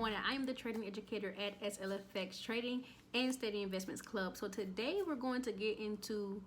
Shaquan. I am the trading educator at Slfx Trading and Steady Investments Club. So today we're going to get into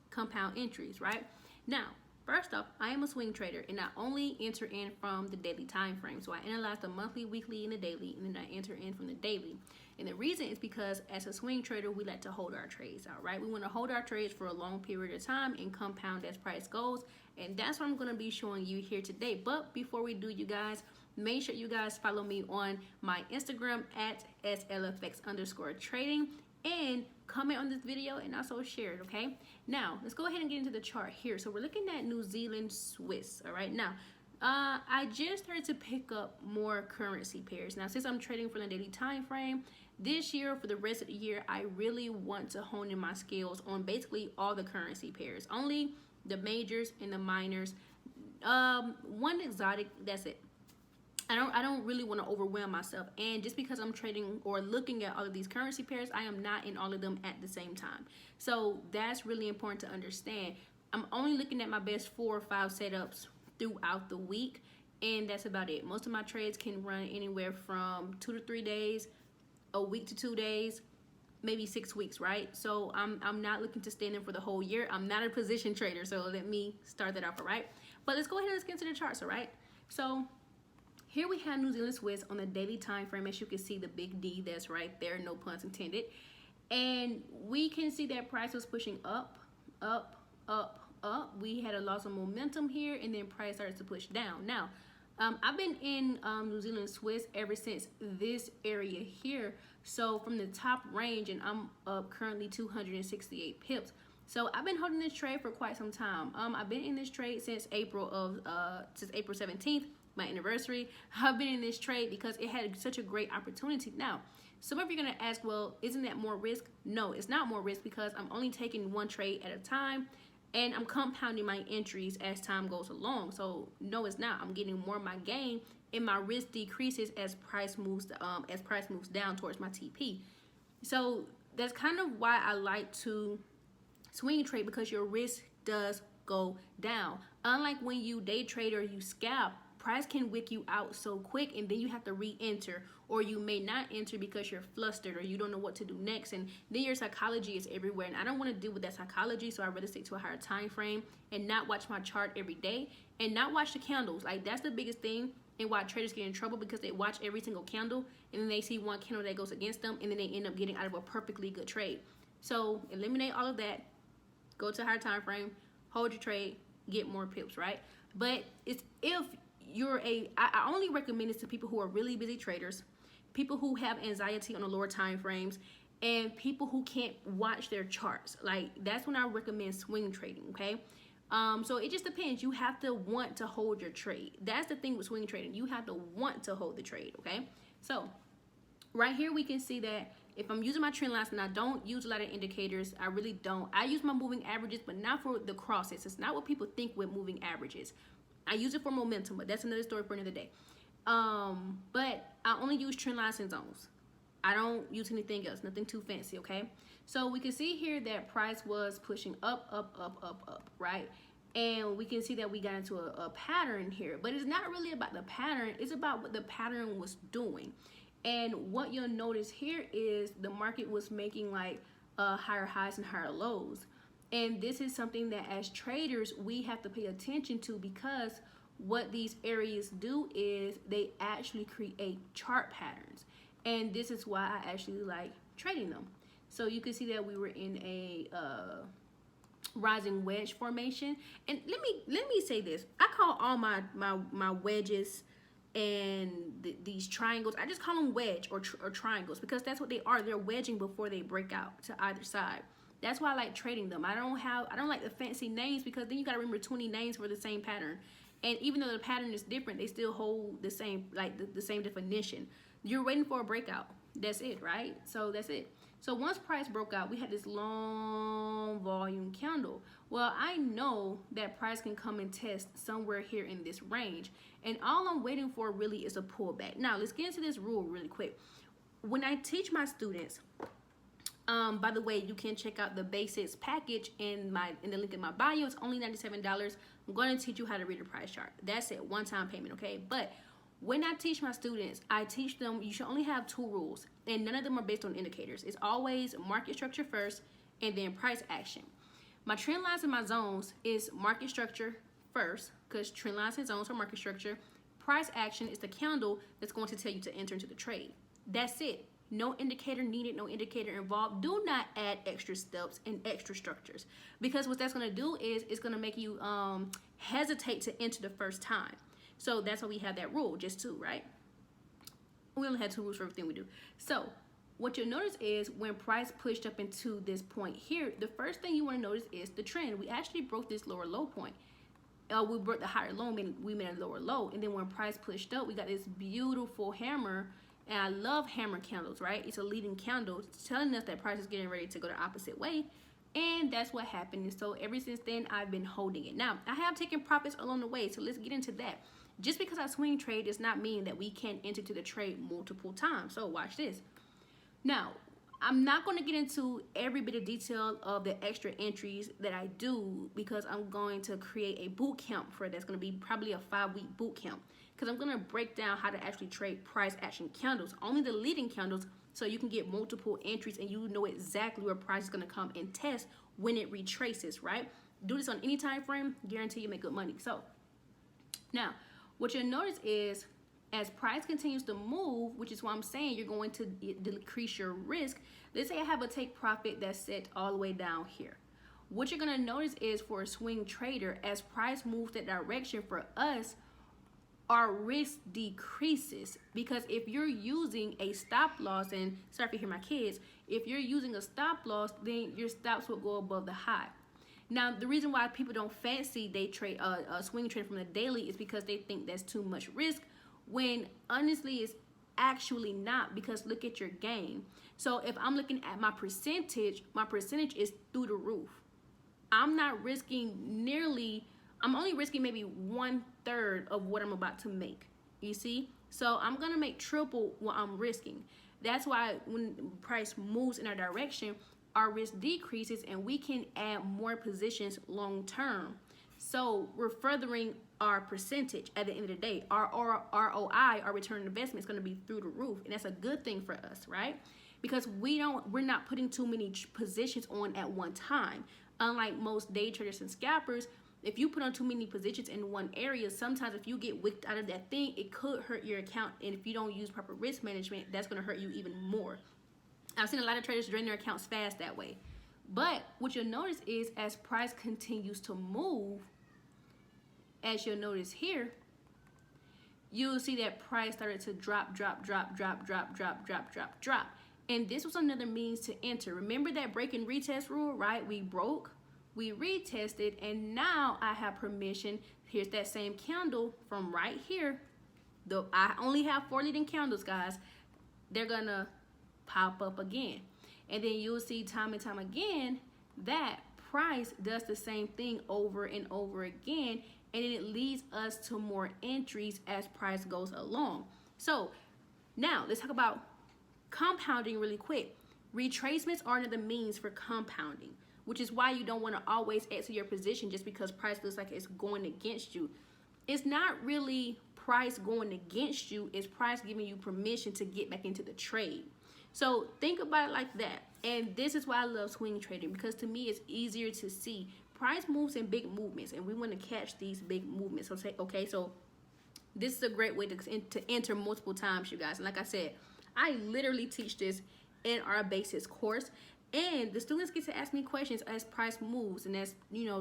compound entries, right? Now, first off, I am a swing trader and I only enter in from the daily time frame. So I analyze the monthly, weekly, and the daily, and then I enter in from the daily. And the reason is because as a swing trader, we like to hold our trades out, right? We want to hold our trades for a long period of time and compound as price goes. And that's what I'm going to be showing you here today. But before we do, you guys, make sure you guys follow me on my Instagram at slfx_trading and comment on this video and also share it, okay? Now, let's go ahead and get into the chart here. So we're looking at New Zealand Swiss, all right? Now, I just started to pick up more currency pairs. Now, since I'm trading for the daily time frame, this year, for the rest of the year, I really want to hone in my skills on basically all the currency pairs. Only the majors and the minors. One exotic, that's it. I don't really want to overwhelm myself, and just because I'm trading or looking at all of these currency pairs, I am not in all of them at the same time. So that's really important to understand. I'm only looking at my best 4 or 5 setups throughout the week, and that's about it. Most of my trades can run anywhere from 2 to 3 days, a week to 2 days, maybe 6 weeks, right? So I'm not looking to stand in for the whole year. I'm not a position trader, so let me start that off, all right? But let's go ahead and let's get into the charts, all right? So here we have New Zealand Swiss on the daily time frame. As you can see, the big D that's right there, no puns intended. And we can see that price was pushing up, up, up, up. We had a loss of momentum here, and then price started to push down. Now, I've been in New Zealand Swiss ever since this area here. So from the top range, and I'm up currently 268 pips. So I've been holding this trade for quite some time. I've been in this trade since April 17th. My anniversary. I've been in this trade because it had such a great opportunity. Now, some of you are going to ask, well, isn't that more risk? No, it's not more risk because I'm only taking one trade at a time and I'm compounding my entries as time goes along. So no, it's not. I'm getting more of my gain and my risk decreases as price moves down towards my TP. So that's kind of why I like to swing trade, because your risk does go down. Unlike when you day trade or you scalp, price can wick you out so quick, and then you have to re-enter, or you may not enter because you're flustered or you don't know what to do next, and then your psychology is everywhere, and I don't want to deal with that psychology. So I rather stick to a higher time frame and not watch my chart every day and not watch the candles. Like, that's the biggest thing, and why traders get in trouble, because they watch every single candle and then they see one candle that goes against them, and then they end up getting out of a perfectly good trade. So eliminate all of that, go to a higher time frame, hold your trade, get more pips, right? But it's if you're I only recommend this to people who are really busy traders, people who have anxiety on the lower time frames, and people who can't watch their charts. Like, that's when I recommend swing trading, okay? So it just depends. You have to want to hold your trade. That's the thing with swing trading. You have to want to hold the trade, okay? So right here we can see that if I'm using my trend lines, and I don't use a lot of indicators, I really don't. I use my moving averages, but not for the crosses. It's not what people think with moving averages. I use it for momentum, but that's another story for another day. But I only use trend lines and zones. I don't use anything else, nothing too fancy, okay? So we can see here that price was pushing up, up, up, up, up, right? And we can see that we got into a pattern here, but it's not really about the pattern. It's about what the pattern was doing. And what you'll notice here is the market was making like higher highs and higher lows. And this is something that as traders, we have to pay attention to, because what these areas do is they actually create chart patterns. And this is why I actually like trading them. So you can see that we were in a rising wedge formation. And let me say this. I call all my wedges and these triangles, I just call them wedge or triangles, because that's what they are. They're wedging before they break out to either side. That's why I like trading them. I don't like the fancy names, because then you gotta remember 20 names for the same pattern. And even though the pattern is different, they still hold the same, like the same definition. You're waiting for a breakout. That's it, right? So that's it. So once price broke out, we had this long volume candle. Well, I know that price can come and test somewhere here in this range. And all I'm waiting for really is a pullback. Now, let's get into this rule really quick. When I teach my students, by the way, you can check out the basics package in the link in my bio. It's only $97. I'm going to teach you how to read a price chart. That's it, one-time payment, okay? But When I teach my students, I teach them you should only have 2 rules, and none of them are based on indicators. It's always market structure first and then price action. My trend lines and my zones is market structure first, because trend lines and zones are market structure. Price action is the candle that's going to tell you to enter into the trade. That's it. No indicator needed, no indicator involved. Do not add extra steps and extra structures, because what that's going to do is it's going to make you hesitate to enter the first time. So that's why we have that rule, just 2, right? We only have 2 rules for everything we do. So what you'll notice is when price pushed up into this point here, the first thing you want to notice is the trend. We actually broke this lower low point. We broke the higher low, meaning we made a lower low. And then when price pushed up, we got this beautiful hammer. And I love hammer candles, right? It's a leading candle telling us that price is getting ready to go the opposite way. And that's what happened. And so ever since then, I've been holding it. Now, I have taken profits along the way. So let's get into that. Just because I swing trade does not mean that we can't enter to the trade multiple times. So watch this. Now, I'm not going to get into every bit of detail of the extra entries that I do, because I'm going to create a boot camp for that's going to be probably a 5-week boot camp, because I'm going to break down how to actually trade price action candles, only the leading candles, so you can get multiple entries and you know exactly where price is going to come and test when it retraces, right? Do this on any time frame, guarantee you make good money. So now what you'll notice is as price continues to move, which is why I'm saying you're going to decrease your risk. Let's say I have a take profit that's set all the way down here. What you're going to notice is for a swing trader, as price moves that direction, for us, our risk decreases, because if you're using a stop loss, and sorry if you hear my kids, if you're using a stop loss, then your stops will go above the high. Now, the reason why people don't fancy day trade, swing trade from the daily, is because they think that's too much risk, when honestly it's actually not, because look at your gain. So if I'm looking at my percentage is through the roof. I'm not risking nearly, I'm only risking maybe 1/3 of what I'm about to make, you see? So I'm gonna make triple what I'm risking. That's why when price moves in our direction, our risk decreases and we can add more positions long term. So we're furthering our percentage at the end of the day. Our ROI, our return on investment, is going to be through the roof, and that's a good thing for us, right? Because we're not putting too many positions on at one time. Unlike most day traders and scalpers, if you put on too many positions in one area, sometimes if you get wicked out of that thing, it could hurt your account, and if you don't use proper risk management, that's going to hurt you even more. I've seen a lot of traders drain their accounts fast that way. But what you'll notice is as price continues to move, as you'll notice here, you'll see that price started to drop. And this was another means to enter. Remember that break and retest rule, right? We broke, we retested, and now I have permission. Here's that same candle from right here. Though I only have 4 leading candles, guys. They're gonna pop up again. And then you'll see time and time again that price does the same thing over and over again, and it leads us to more entries as price goes along. So now let's talk about compounding really quick. Retracements are another means for compounding, which is why you don't want to always exit your position just because price looks like it's going against you. It's not really price going against you, it's price giving you permission to get back into the trade. So think about it like that. And this is why I love swing trading, because to me it's easier to see. Price moves in big movements, and we want to catch these big movements. So say, okay, so this is a great way to enter multiple times, you guys. And like I said, I literally teach this in our basics course, and the students get to ask me questions as price moves and as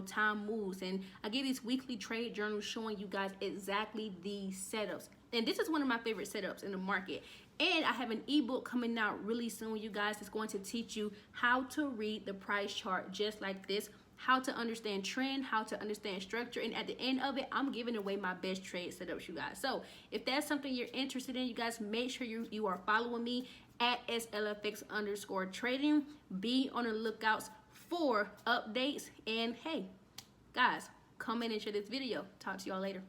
time moves, and I get these weekly trade journals showing you guys exactly these setups. And this is one of my favorite setups in the market. And I have an ebook coming out really soon, you guys. It's going to teach you how to read the price chart just like this, how to understand trend, how to understand structure, and at the end of it, I'm giving away my best trade setups, you guys. So if that's something you're interested in, you guys, make sure you are following me at Slfx_trading. Be on the lookouts for updates. And hey, guys, come in and share this video. Talk to y'all later.